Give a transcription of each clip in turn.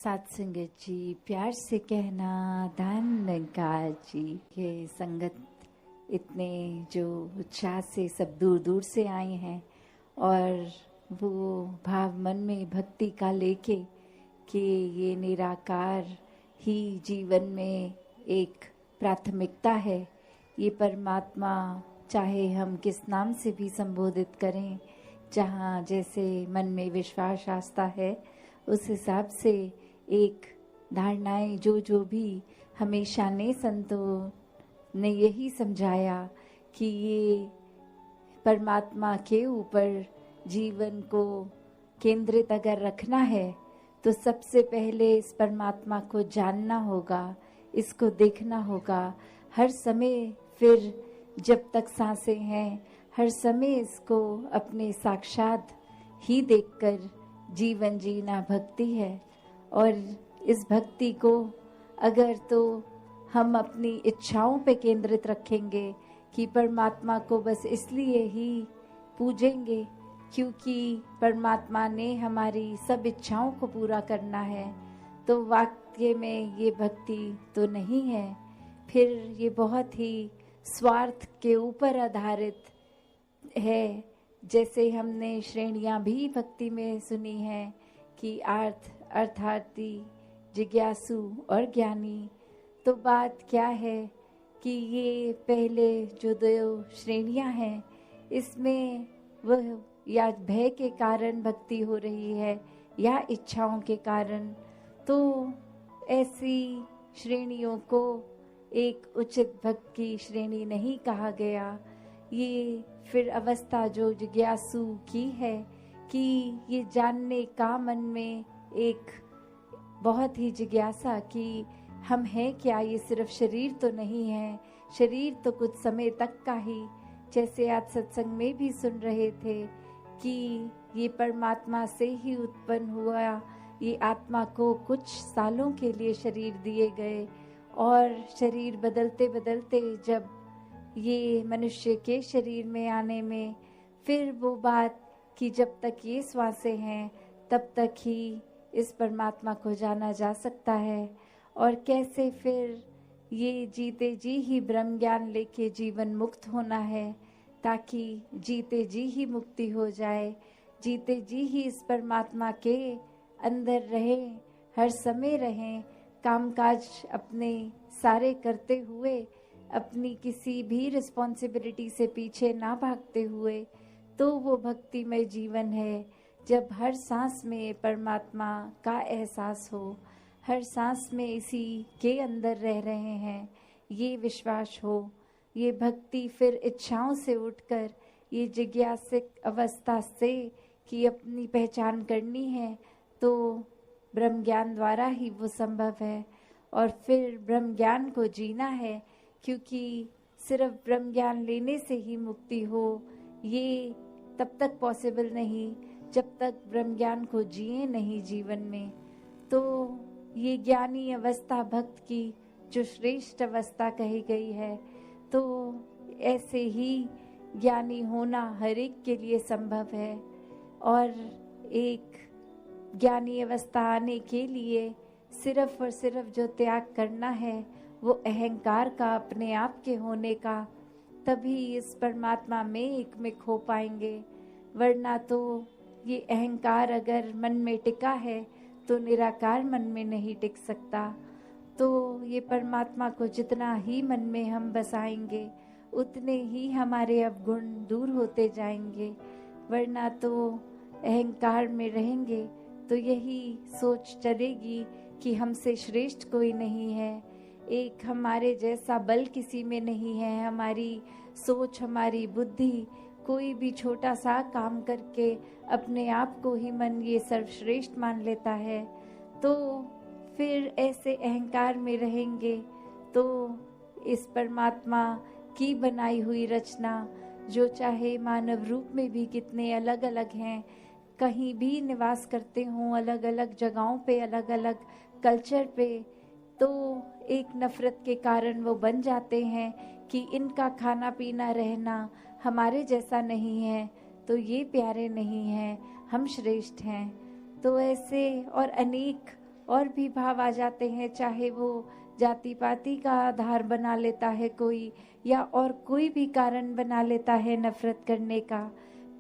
सात संगत जी, प्यार से कहना दान निकार जी। ये संगत इतने जो उत्साह से सब दूर दूर से आए हैं और वो भाव मन में भक्ति का लेके कि ये निराकार ही जीवन में एक प्राथमिकता है। ये परमात्मा चाहे हम किस नाम से भी संबोधित करें, जहाँ जैसे मन में विश्वास आस्था है उस हिसाब से एक धारणाएं जो भी हमेशा ने संतों ने यही समझाया कि ये परमात्मा के ऊपर जीवन को केंद्रित अगर रखना है तो सबसे पहले इस परमात्मा को जानना होगा, इसको देखना होगा हर समय। फिर जब तक सांसें हैं हर समय इसको अपने साक्षात ही देखकर जीवन जीना भक्ति है। और इस भक्ति को अगर तो हम अपनी इच्छाओं पे केंद्रित रखेंगे कि परमात्मा को बस इसलिए ही पूजेंगे क्योंकि परमात्मा ने हमारी सब इच्छाओं को पूरा करना है, तो वाकई में ये भक्ति तो नहीं है। फिर ये बहुत ही स्वार्थ के ऊपर आधारित है। जैसे हमने श्रेणियां भी भक्ति में सुनी है कि अर्थार्थी, जिज्ञासु और ज्ञानी। तो बात क्या है कि ये पहले जो दो श्रेणियां हैं इसमें वह या भय के कारण भक्ति हो रही है या इच्छाओं के कारण, तो ऐसी श्रेणियों को एक उचित भक्ति की श्रेणी नहीं कहा गया। ये फिर अवस्था जो जिज्ञासु की है कि ये जानने का मन में एक बहुत ही जिज्ञासा कि हम हैं क्या, ये सिर्फ शरीर तो नहीं है, शरीर तो कुछ समय तक का ही। जैसे आज सत्संग में भी सुन रहे थे कि ये परमात्मा से ही उत्पन्न हुआ, ये आत्मा को कुछ सालों के लिए शरीर दिए गए और शरीर बदलते बदलते जब ये मनुष्य के शरीर में आने में फिर वो बात कि जब तक ये श्वासें हैं तब तक ही इस परमात्मा को जाना जा सकता है। और कैसे फिर ये जीते जी ही ब्रह्म ज्ञान लेके जीवन मुक्त होना है, ताकि जीते जी ही मुक्ति हो जाए, जीते जी ही इस परमात्मा के अंदर रहें, हर समय रहें, कामकाज अपने सारे करते हुए अपनी किसी भी रिस्पॉन्सिबिलिटी से पीछे ना भागते हुए। तो वो भक्तिमय जीवन है जब हर सांस में परमात्मा का एहसास हो, हर सांस में इसी के अंदर रह रहे हैं, ये विश्वास हो। ये भक्ति फिर इच्छाओं से उठकर ये जिज्ञासिक अवस्था से कि अपनी पहचान करनी है, तो ब्रह्म ज्ञान द्वारा ही वो संभव है। और फिर ब्रह्म ज्ञान को जीना है, क्योंकि सिर्फ ब्रह्म ज्ञान लेने से ही मुक्ति हो ये तब तक पॉसिबल नहीं जब तक ब्रह्म ज्ञान को जिए नहीं जीवन में। तो ये ज्ञानी अवस्था भक्त की जो श्रेष्ठ अवस्था कही गई है, तो ऐसे ही ज्ञानी होना हर एक के लिए संभव है। और एक ज्ञानी अवस्था आने के लिए सिर्फ और सिर्फ जो त्याग करना है वो अहंकार का, अपने आप के होने का, तभी इस परमात्मा में एक में खो पाएंगे। वरना तो ये अहंकार अगर मन में टिका है तो निराकार मन में नहीं टिक सकता। तो ये परमात्मा को जितना ही मन में हम बसाएंगे उतने ही हमारे अवगुण दूर होते जाएंगे। वरना तो अहंकार में रहेंगे तो यही सोच चलेगी कि हमसे श्रेष्ठ कोई नहीं है, एक हमारे जैसा बल किसी में नहीं है। हमारी सोच, हमारी बुद्धि कोई भी छोटा सा काम करके अपने आप को ही मन ये सर्वश्रेष्ठ मान लेता है। तो फिर ऐसे अहंकार में रहेंगे तो इस परमात्मा की बनाई हुई रचना, जो चाहे मानव रूप में भी कितने अलग अलग हैं, कहीं भी निवास करते हों, अलग अलग जगहों पे, अलग अलग कल्चर पे, तो एक नफरत के कारण वो बन जाते हैं कि इनका खाना पीना रहना हमारे जैसा नहीं है, तो ये प्यारे नहीं हैं, हम श्रेष्ठ हैं। तो ऐसे और अनेक और भी भाव आ जाते हैं, चाहे वो जाति पाति का आधार बना लेता है कोई, या और कोई भी कारण बना लेता है नफरत करने का।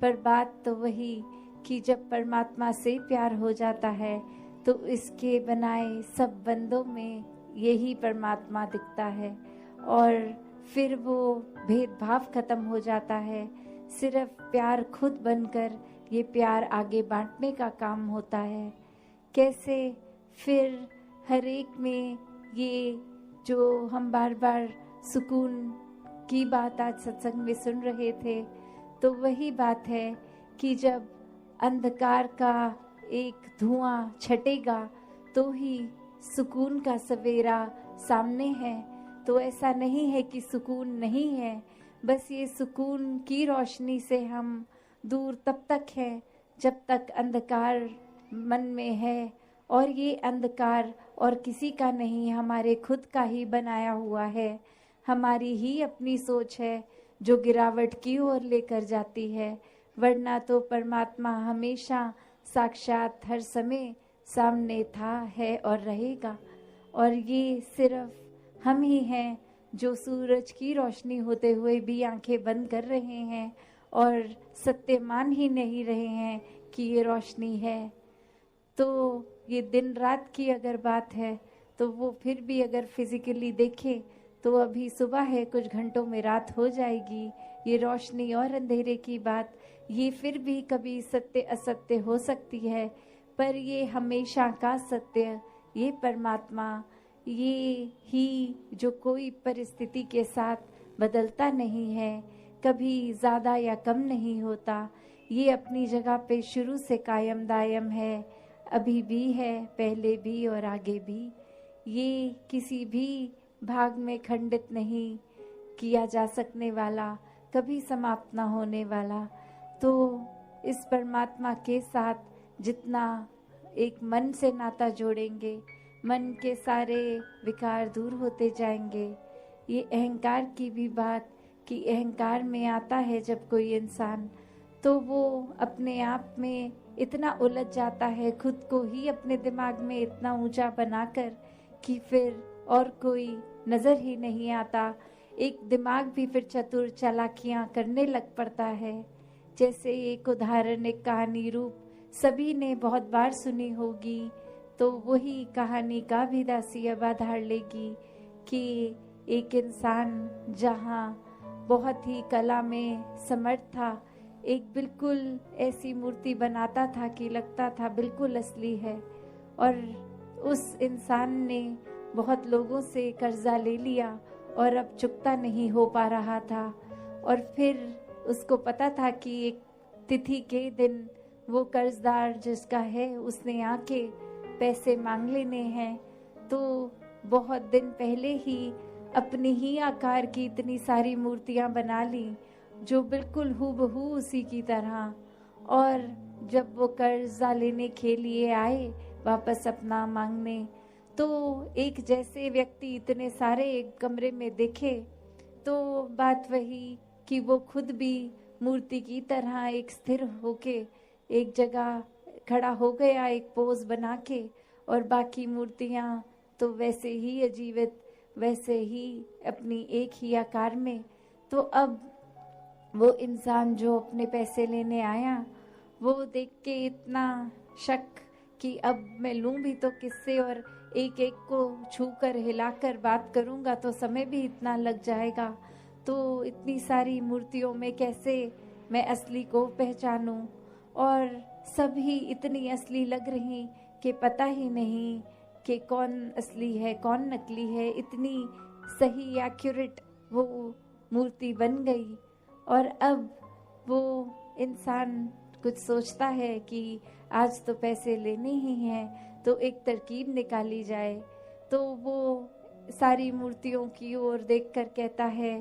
पर बात तो वही कि जब परमात्मा से प्यार हो जाता है तो इसके बनाए सब बंदों में यही परमात्मा दिखता है, और फिर वो भेदभाव खत्म हो जाता है। सिर्फ प्यार खुद बनकर ये प्यार आगे बांटने का काम होता है। कैसे फिर हर एक में ये जो हम बार बार सुकून की बात आज सत्संग में सुन रहे थे, तो वही बात है कि जब अंधकार का एक धुआं छटेगा तो ही सुकून का सवेरा सामने है। तो ऐसा नहीं है कि सुकून नहीं है, बस ये सुकून की रोशनी से हम दूर तब तक है जब तक अंधकार मन में है, और ये अंधकार और किसी का नहीं, हमारे खुद का ही बनाया हुआ है। हमारी ही अपनी सोच है जो गिरावट की ओर लेकर जाती है, वरना तो परमात्मा हमेशा साक्षात हर समय सामने था, है और रहेगा। और ये सिर्फ हम ही हैं जो सूरज की रोशनी होते हुए भी आंखें बंद कर रहे हैं और सत्य मान ही नहीं रहे हैं कि ये रोशनी है। तो ये दिन रात की अगर बात है तो वो फिर भी अगर फिजिकली देखें तो अभी सुबह है, कुछ घंटों में रात हो जाएगी। ये रोशनी और अंधेरे की बात, ये फिर भी कभी सत्य असत्य हो सकती है, पर ये हमेशा का सत्य, ये परमात्मा, ये ही जो कोई परिस्थिति के साथ बदलता नहीं है, कभी ज़्यादा या कम नहीं होता। ये अपनी जगह पे शुरू से कायम दायम है, अभी भी है, पहले भी और आगे भी। ये किसी भी भाग में खंडित नहीं किया जा सकने वाला, कभी समाप्त ना होने वाला। तो इस परमात्मा के साथ जितना एक मन से नाता जोड़ेंगे, मन के सारे विकार दूर होते जाएंगे। ये अहंकार की भी बात कि अहंकार में आता है जब कोई इंसान, तो वो अपने आप में इतना उलझ जाता है, खुद को ही अपने दिमाग में इतना ऊंचा बनाकर कि फिर और कोई नजर ही नहीं आता। एक दिमाग भी फिर चतुर चालाकियां करने लग पड़ता है। जैसे एक उदाहरण, एक कहानी रूप सभी ने बहुत बार सुनी होगी, तो वही कहानी का भी दासी अब आधार लेगी कि एक इंसान जहाँ बहुत ही कला में समर्थ था, एक बिल्कुल ऐसी मूर्ति बनाता था कि लगता था बिल्कुल असली है, और उस इंसान ने बहुत लोगों से कर्जा ले लिया और अब चुकता नहीं हो पा रहा था। और फिर उसको पता था कि एक तिथि के दिन वो कर्जदार जिसका है उसने आके पैसे मांग लेने हैं। तो बहुत दिन पहले ही अपनी ही आकार की इतनी सारी मूर्तियां बना ली जो बिल्कुल हूबहू उसी की तरह। और जब वो कर्जा लेने के लिए आए वापस अपना मांगने, तो एक जैसे व्यक्ति इतने सारे एक कमरे में दिखे, तो बात वही कि वो खुद भी मूर्ति की तरह एक स्थिर होके एक जगह खड़ा हो गया, एक पोज बना के, और बाकी मूर्तियां तो वैसे ही अजीवित, वैसे ही अपनी एक ही आकार में। तो अब वो इंसान जो अपने पैसे लेने आया, वो देख के इतना शक कि अब मैं लूं भी तो किससे, और एक एक को छूकर हिलाकर बात करूंगा तो समय भी इतना लग जाएगा। तो इतनी सारी मूर्तियों में कैसे मैं असली को पहचानूं, और सभी इतनी असली लग रही कि पता ही नहीं कि कौन असली है कौन नकली है। इतनी सही एक्यूरेट वो मूर्ति बन गई। और अब वो इंसान कुछ सोचता है कि आज तो पैसे लेने ही हैं, तो एक तरकीब निकाली जाए। तो वो सारी मूर्तियों की ओर देखकर कहता है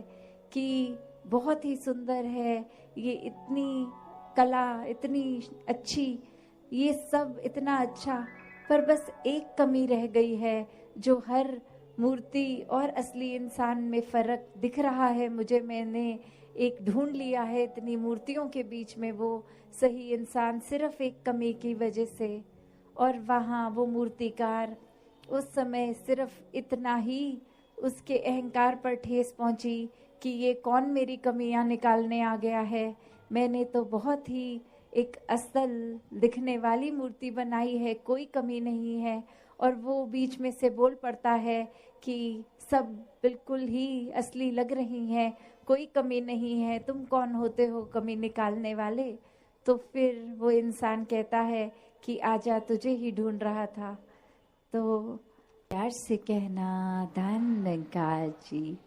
कि बहुत ही सुंदर है, ये इतनी कला इतनी अच्छी, ये सब इतना अच्छा, पर बस एक कमी रह गई है जो हर मूर्ति और असली इंसान में फर्क दिख रहा है मुझे। मैंने एक ढूंढ लिया है इतनी मूर्तियों के बीच में वो सही इंसान, सिर्फ एक कमी की वजह से। और वहाँ वो मूर्तिकार उस समय सिर्फ इतना ही उसके अहंकार पर ठेस पहुंची कि ये कौन मेरी कमियां निकालने आ गया है। मैंने तो बहुत ही एक असल दिखने वाली मूर्ति बनाई है, कोई कमी नहीं है। और वो बीच में से बोल पड़ता है कि सब बिल्कुल ही असली लग रही हैं, कोई कमी नहीं है, तुम कौन होते हो कमी निकालने वाले। तो फिर वो इंसान कहता है कि आजा, तुझे ही ढूंढ रहा था। तो प्यार से कहना धन काजी।